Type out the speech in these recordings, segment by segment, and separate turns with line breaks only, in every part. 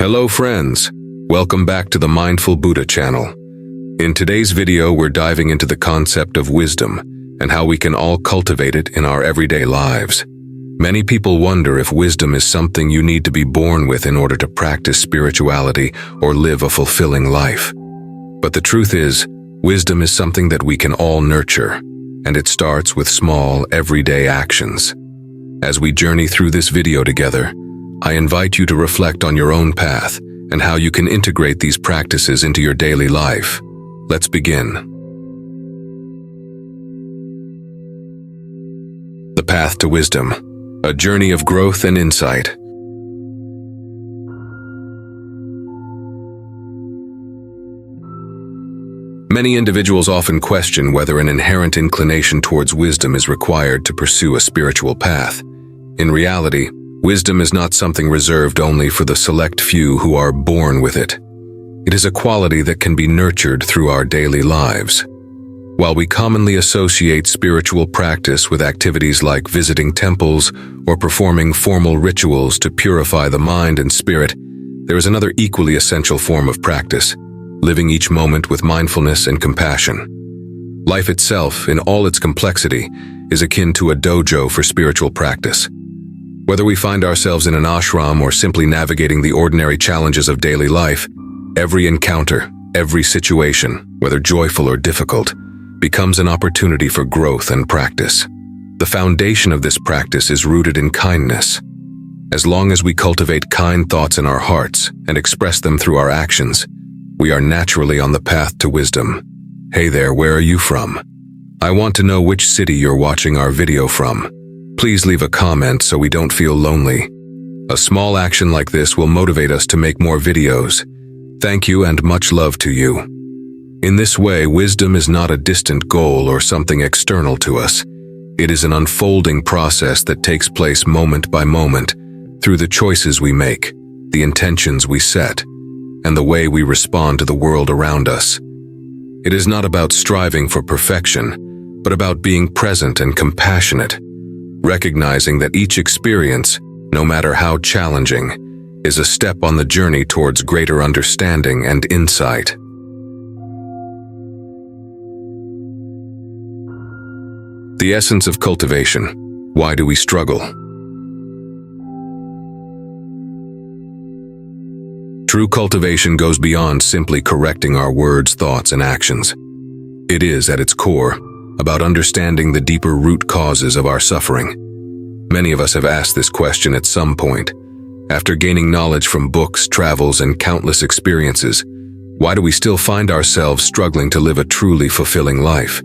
Hello friends, welcome back to the Mindful Buddha channel. In today's video, we're diving into the concept of wisdom and how we can all cultivate it in our everyday lives. Many people wonder if wisdom is something you need to be born with in order to practice spirituality or live a fulfilling life. But the truth is, wisdom is something that we can all nurture, and it starts with small, everyday actions. As we journey through this video together, I invite you to reflect on your own path and how you can integrate these practices into your daily life. Let's begin. The path to wisdom, a journey of growth and insight. Many individuals often question whether an inherent inclination towards wisdom is required to pursue a spiritual path. In reality, wisdom is not something reserved only for the select few who are born with it. It is a quality that can be nurtured through our daily lives. While we commonly associate spiritual practice with activities like visiting temples or performing formal rituals to purify the mind and spirit, there is another equally essential form of practice, living each moment with mindfulness and compassion. Life itself, in all its complexity, is akin to a dojo for spiritual practice. Whether we find ourselves in an ashram or simply navigating the ordinary challenges of daily life, every encounter, every situation, whether joyful or difficult, becomes an opportunity for growth and practice. The foundation of this practice is rooted in kindness. As long as we cultivate kind thoughts in our hearts and express them through our actions, we are naturally on the path to wisdom. Hey there, where are you from? I want to know which city you're watching our video from. Please leave a comment so we don't feel lonely. A small action like this will motivate us to make more videos. Thank you and much love to you. In this way, wisdom is not a distant goal or something external to us. It is an unfolding process that takes place moment by moment through the choices we make, the intentions we set, and the way we respond to the world around us. It is not about striving for perfection, but about being present and compassionate, recognizing that each experience, no matter how challenging, is a step on the journey towards greater understanding and insight. The essence of cultivation. Why do we struggle? True cultivation goes beyond simply correcting our words, thoughts, and actions. It is, at its core, about understanding the deeper root causes of our suffering. Many of us have asked this question at some point. After gaining knowledge from books, travels, and countless experiences, why do we still find ourselves struggling to live a truly fulfilling life?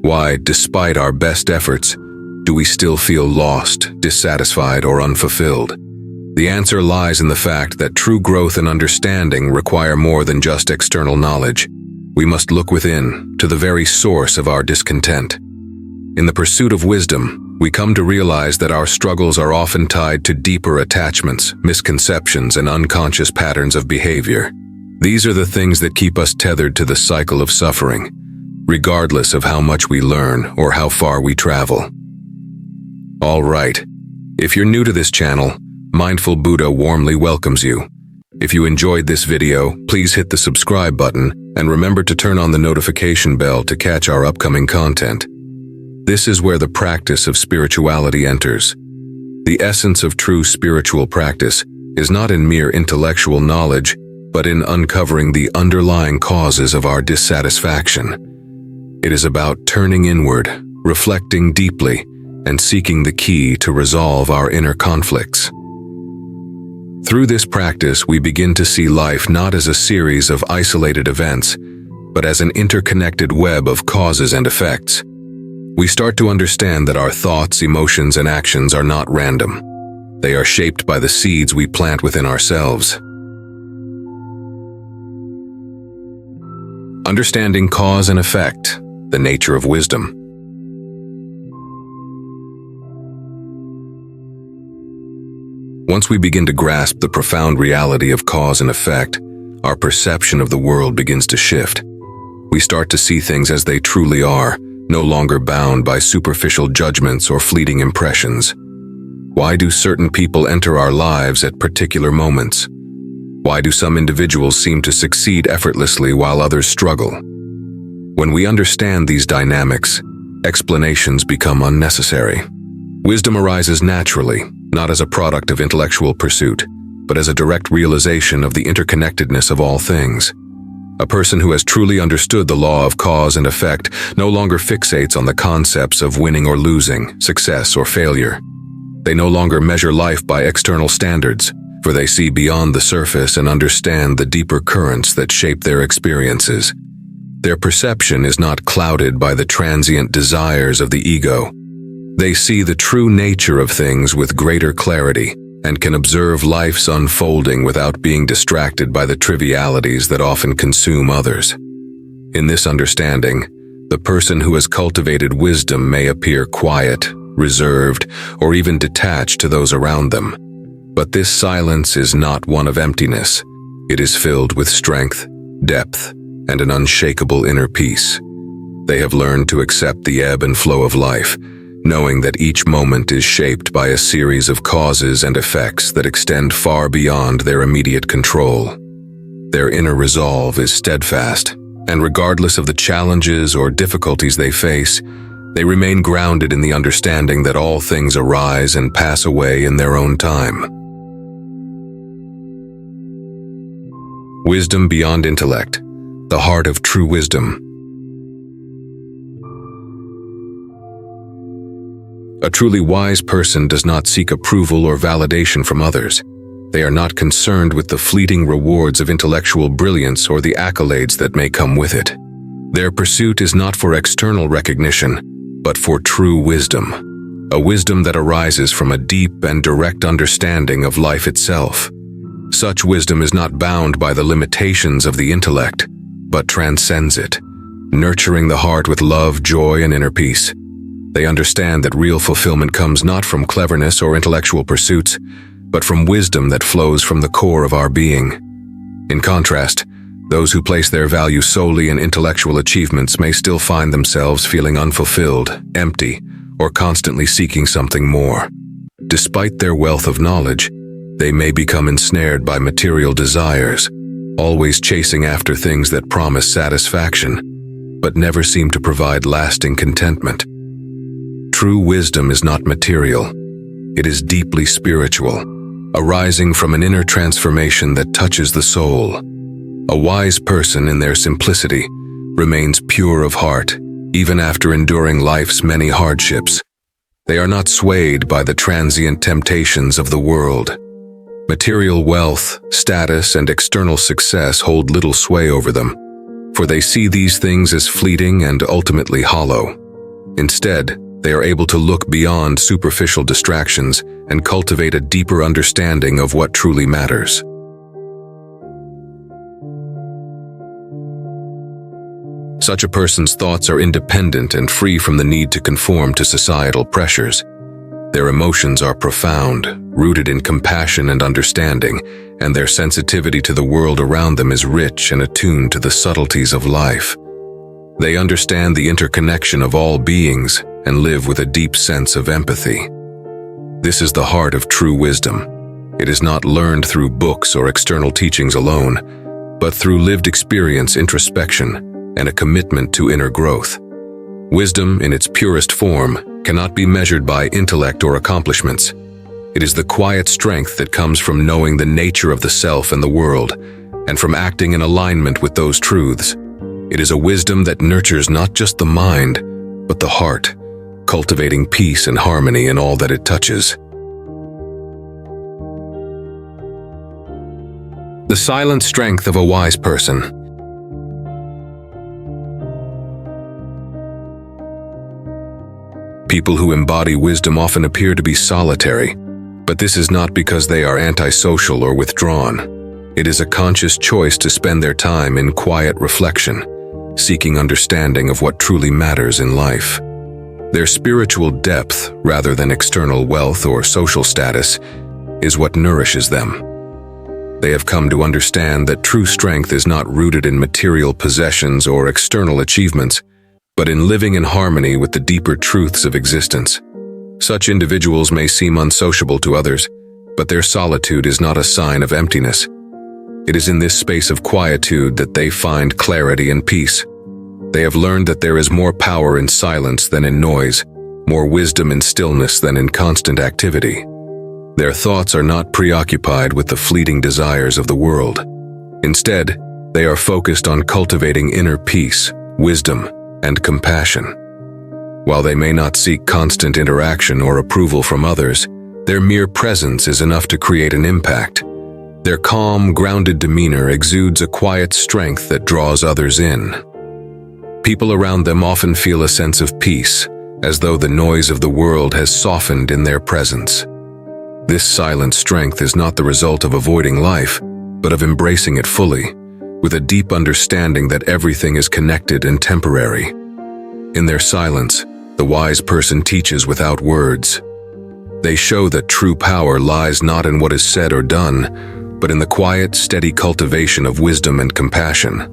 Why, despite our best efforts, do we still feel lost, dissatisfied, or unfulfilled? The answer lies in the fact that true growth and understanding require more than just external knowledge. We must look within, to the very source of our discontent. In the pursuit of wisdom, we come to realize that our struggles are often tied to deeper attachments, misconceptions, and unconscious patterns of behavior. These are the things that keep us tethered to the cycle of suffering, regardless of how much we learn or how far we travel. All right, if you're new to this channel, Mindful Buddha warmly welcomes you. If you enjoyed this video, please hit the subscribe button and remember to turn on the notification bell to catch our upcoming content. This is where the practice of spirituality enters. The essence of true spiritual practice is not in mere intellectual knowledge, but in uncovering the underlying causes of our dissatisfaction. It is about turning inward, reflecting deeply, and seeking the key to resolve our inner conflicts. Through this practice, we begin to see life not as a series of isolated events, but as an interconnected web of causes and effects. We start to understand that our thoughts, emotions, and actions are not random. They are shaped by the seeds we plant within ourselves. Understanding cause and effect, the nature of wisdom. Once we begin to grasp the profound reality of cause and effect, our perception of the world begins to shift. We start to see things as they truly are, no longer bound by superficial judgments or fleeting impressions. Why do certain people enter our lives at particular moments? Why do some individuals seem to succeed effortlessly while others struggle? When we understand these dynamics, explanations become unnecessary. Wisdom arises naturally, not as a product of intellectual pursuit, but as a direct realization of the interconnectedness of all things. A person who has truly understood the law of cause and effect no longer fixates on the concepts of winning or losing, success or failure. They no longer measure life by external standards, for they see beyond the surface and understand the deeper currents that shape their experiences. Their perception is not clouded by the transient desires of the ego. They see the true nature of things with greater clarity and can observe life's unfolding without being distracted by the trivialities that often consume others. In this understanding, the person who has cultivated wisdom may appear quiet, reserved, or even detached to those around them. But this silence is not one of emptiness. It is filled with strength, depth, and an unshakable inner peace. They have learned to accept the ebb and flow of life, knowing that each moment is shaped by a series of causes and effects that extend far beyond their immediate control. Their inner resolve is steadfast, and regardless of the challenges or difficulties they face, they remain grounded in the understanding that all things arise and pass away in their own time. Wisdom beyond intellect, the heart of true wisdom. A truly wise person does not seek approval or validation from others. They are not concerned with the fleeting rewards of intellectual brilliance or the accolades that may come with it. Their pursuit is not for external recognition, but for true wisdom, a wisdom that arises from a deep and direct understanding of life itself. Such wisdom is not bound by the limitations of the intellect, but transcends it, nurturing the heart with love, joy, and inner peace. They understand that real fulfillment comes not from cleverness or intellectual pursuits, but from wisdom that flows from the core of our being. In contrast, those who place their value solely in intellectual achievements may still find themselves feeling unfulfilled, empty, or constantly seeking something more. Despite their wealth of knowledge, they may become ensnared by material desires, always chasing after things that promise satisfaction, but never seem to provide lasting contentment. True wisdom is not material. It is deeply spiritual, arising from an inner transformation that touches the soul. A wise person in their simplicity remains pure of heart, even after enduring life's many hardships. They are not swayed by the transient temptations of the world. Material wealth, status, and external success hold little sway over them, for they see these things as fleeting and ultimately hollow. Instead, they are able to look beyond superficial distractions and cultivate a deeper understanding of what truly matters. Such a person's thoughts are independent and free from the need to conform to societal pressures. Their emotions are profound, rooted in compassion and understanding, and their sensitivity to the world around them is rich and attuned to the subtleties of life. They understand the interconnection of all beings and live with a deep sense of empathy. This is the heart of true wisdom. It is not learned through books or external teachings alone, but through lived experience, introspection, and a commitment to inner growth. Wisdom, in its purest form, cannot be measured by intellect or accomplishments. It is the quiet strength that comes from knowing the nature of the self and the world, and from acting in alignment with those truths. It is a wisdom that nurtures not just the mind, but the heart, cultivating peace and harmony in all that it touches. The silent strength of a wise person. People who embody wisdom often appear to be solitary, but this is not because they are antisocial or withdrawn. It is a conscious choice to spend their time in quiet reflection, seeking understanding of what truly matters in life. Their spiritual depth, rather than external wealth or social status, is what nourishes them. They have come to understand that true strength is not rooted in material possessions or external achievements, but in living in harmony with the deeper truths of existence. Such individuals may seem unsociable to others, but their solitude is not a sign of emptiness. It is in this space of quietude that they find clarity and peace. They have learned that there is more power in silence than in noise, more wisdom in stillness than in constant activity. Their thoughts are not preoccupied with the fleeting desires of the world. Instead, they are focused on cultivating inner peace, wisdom, and compassion. While they may not seek constant interaction or approval from others, their mere presence is enough to create an impact. Their calm, grounded demeanor exudes a quiet strength that draws others in. People around them often feel a sense of peace, as though the noise of the world has softened in their presence. This silent strength is not the result of avoiding life, but of embracing it fully, with a deep understanding that everything is connected and temporary. In their silence, the wise person teaches without words. They show that true power lies not in what is said or done, but in the quiet, steady cultivation of wisdom and compassion.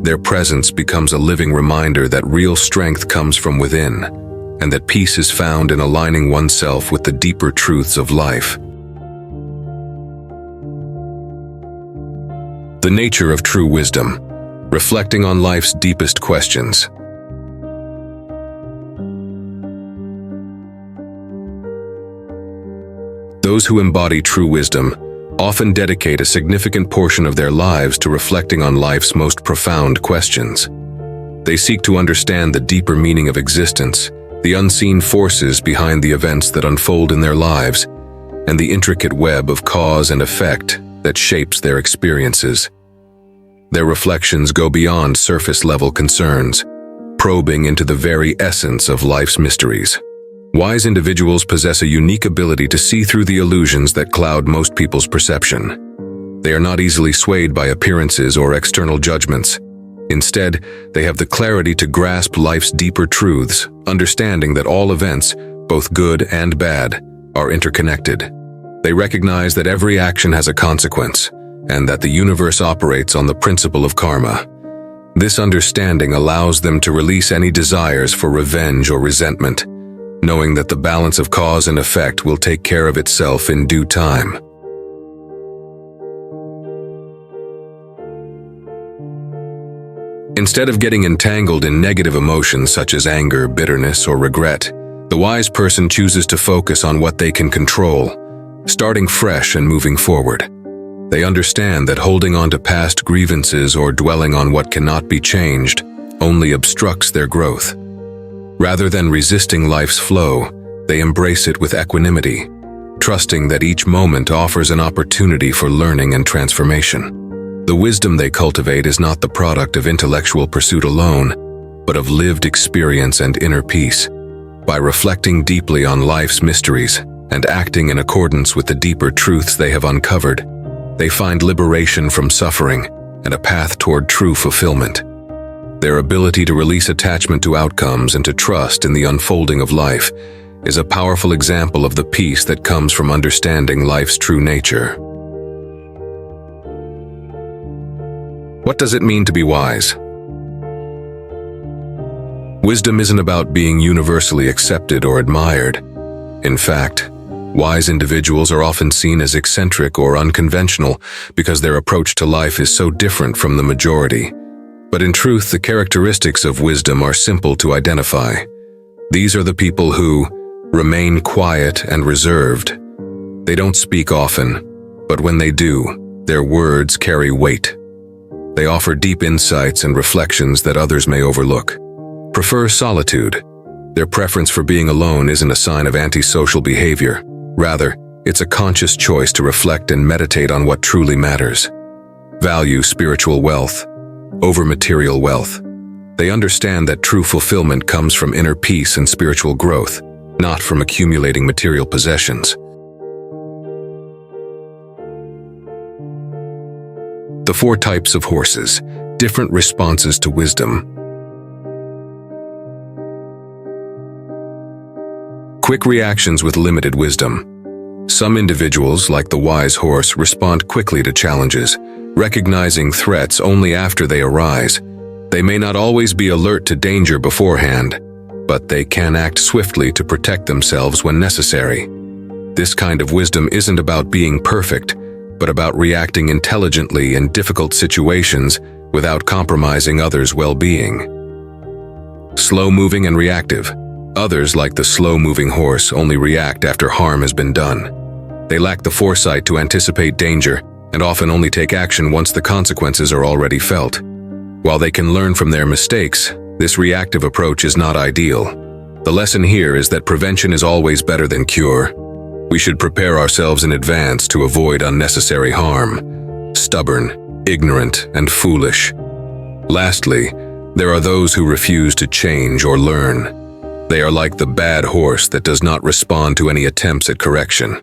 Their presence becomes a living reminder that real strength comes from within, and that peace is found in aligning oneself with the deeper truths of life. The nature of true wisdom, reflecting on life's deepest questions. Those who embody true wisdom often dedicate a significant portion of their lives to reflecting on life's most profound questions. They seek to understand the deeper meaning of existence, the unseen forces behind the events that unfold in their lives, and the intricate web of cause and effect that shapes their experiences. Their reflections go beyond surface-level concerns, probing into the very essence of life's mysteries. Wise individuals possess a unique ability to see through the illusions that cloud most people's perception. They are not easily swayed by appearances or external judgments. Instead, they have the clarity to grasp life's deeper truths, understanding that all events, both good and bad, are interconnected. They recognize that every action has a consequence, and that the universe operates on the principle of karma. This understanding allows them to release any desires for revenge or resentment, knowing that the balance of cause and effect will take care of itself in due time. Instead of getting entangled in negative emotions such as anger, bitterness, or regret, the wise person chooses to focus on what they can control, starting fresh and moving forward. They understand that holding on to past grievances or dwelling on what cannot be changed only obstructs their growth. Rather than resisting life's flow, they embrace it with equanimity, trusting that each moment offers an opportunity for learning and transformation. The wisdom they cultivate is not the product of intellectual pursuit alone, but of lived experience and inner peace. By reflecting deeply on life's mysteries and acting in accordance with the deeper truths they have uncovered, they find liberation from suffering and a path toward true fulfillment. Their ability to release attachment to outcomes and to trust in the unfolding of life is a powerful example of the peace that comes from understanding life's true nature. What does it mean to be wise? Wisdom isn't about being universally accepted or admired. In fact, wise individuals are often seen as eccentric or unconventional because their approach to life is so different from the majority. But in truth, the characteristics of wisdom are simple to identify. These are the people who remain quiet and reserved. They don't speak often, but when they do, their words carry weight. They offer deep insights and reflections that others may overlook. Prefer solitude. Their preference for being alone isn't a sign of antisocial behavior. Rather, it's a conscious choice to reflect and meditate on what truly matters. Value spiritual wealth over material wealth. They understand that true fulfillment comes from inner peace and spiritual growth, not from accumulating material possessions. The 4 types of horses, different responses to wisdom. Quick reactions with limited wisdom. Some individuals, like the wise horse, respond quickly to challenges, recognizing threats only after they arise. They may not always be alert to danger beforehand, but they can act swiftly to protect themselves when necessary. This kind of wisdom isn't about being perfect, but about reacting intelligently in difficult situations without compromising others' well-being. Slow-moving and reactive. Others, like the slow-moving horse, only react after harm has been done. They lack the foresight to anticipate danger and often only take action once the consequences are already felt. While they can learn from their mistakes, this reactive approach is not ideal. The lesson here is that prevention is always better than cure. We should prepare ourselves in advance to avoid unnecessary harm. Stubborn, ignorant, and foolish. Lastly, there are those who refuse to change or learn. They are like the bad horse that does not respond to any attempts at correction.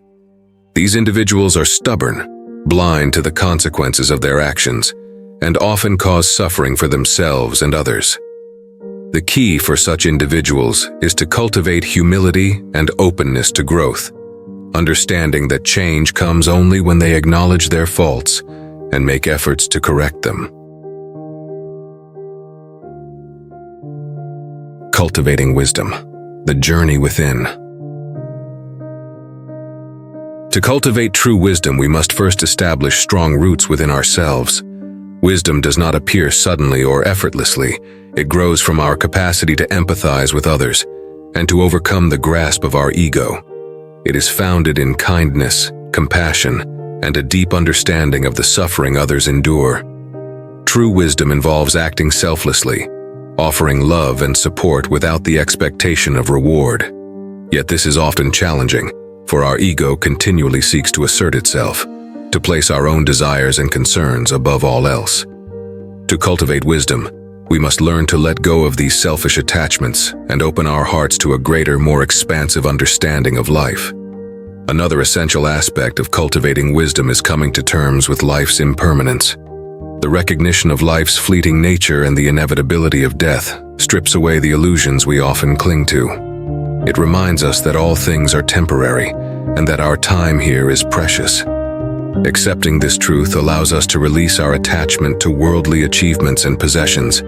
These individuals are stubborn, blind to the consequences of their actions, and often cause suffering for themselves and others. The key for such individuals is to cultivate humility and openness to growth, understanding that change comes only when they acknowledge their faults and make efforts to correct them. Cultivating wisdom, the journey within. To cultivate true wisdom, we must first establish strong roots within ourselves. Wisdom does not appear suddenly or effortlessly. It grows from our capacity to empathize with others and to overcome the grasp of our ego. It is founded in kindness, compassion, and a deep understanding of the suffering others endure. True wisdom involves acting selflessly, offering love and support without the expectation of reward. Yet this is often challenging, for our ego continually seeks to assert itself, to place our own desires and concerns above all else. To cultivate wisdom, we must learn to let go of these selfish attachments and open our hearts to a greater, more expansive understanding of life. Another essential aspect of cultivating wisdom is coming to terms with life's impermanence. The recognition of life's fleeting nature and the inevitability of death strips away the illusions we often cling to. It reminds us that all things are temporary and that our time here is precious. Accepting this truth allows us to release our attachment to worldly achievements and possessions,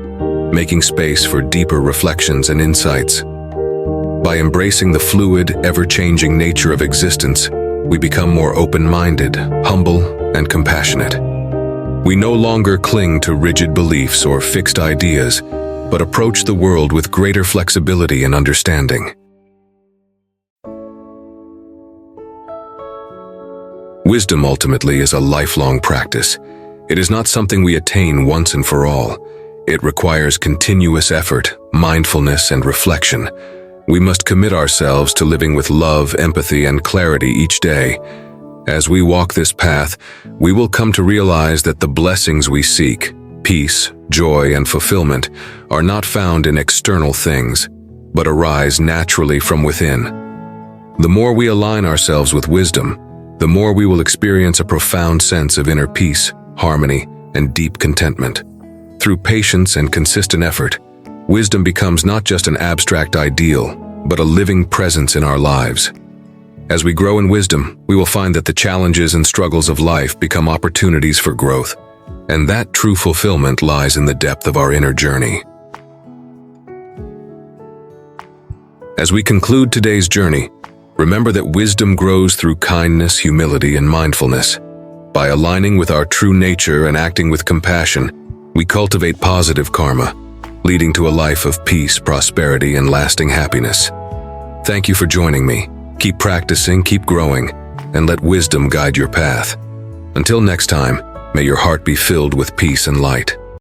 making space for deeper reflections and insights. By embracing the fluid, ever-changing nature of existence, we become more open-minded, humble, and compassionate. We no longer cling to rigid beliefs or fixed ideas, but approach the world with greater flexibility and understanding. Wisdom ultimately is a lifelong practice. It is not something we attain once and for all. It requires continuous effort, mindfulness, and reflection. We must commit ourselves to living with love, empathy, and clarity each day. As we walk this path, we will come to realize that the blessings we seek, peace, joy, and fulfillment, are not found in external things, but arise naturally from within. The more we align ourselves with wisdom, the more we will experience a profound sense of inner peace, harmony, and deep contentment. Through patience and consistent effort, wisdom becomes not just an abstract ideal, but a living presence in our lives. As we grow in wisdom, we will find that the challenges and struggles of life become opportunities for growth, and that true fulfillment lies in the depth of our inner journey. As we conclude today's journey, remember that wisdom grows through kindness, humility, and mindfulness. By aligning with our true nature and acting with compassion, we cultivate positive karma, leading to a life of peace, prosperity, and lasting happiness. Thank you for joining me. Keep practicing, keep growing, and let wisdom guide your path. Until next time, may your heart be filled with peace and light.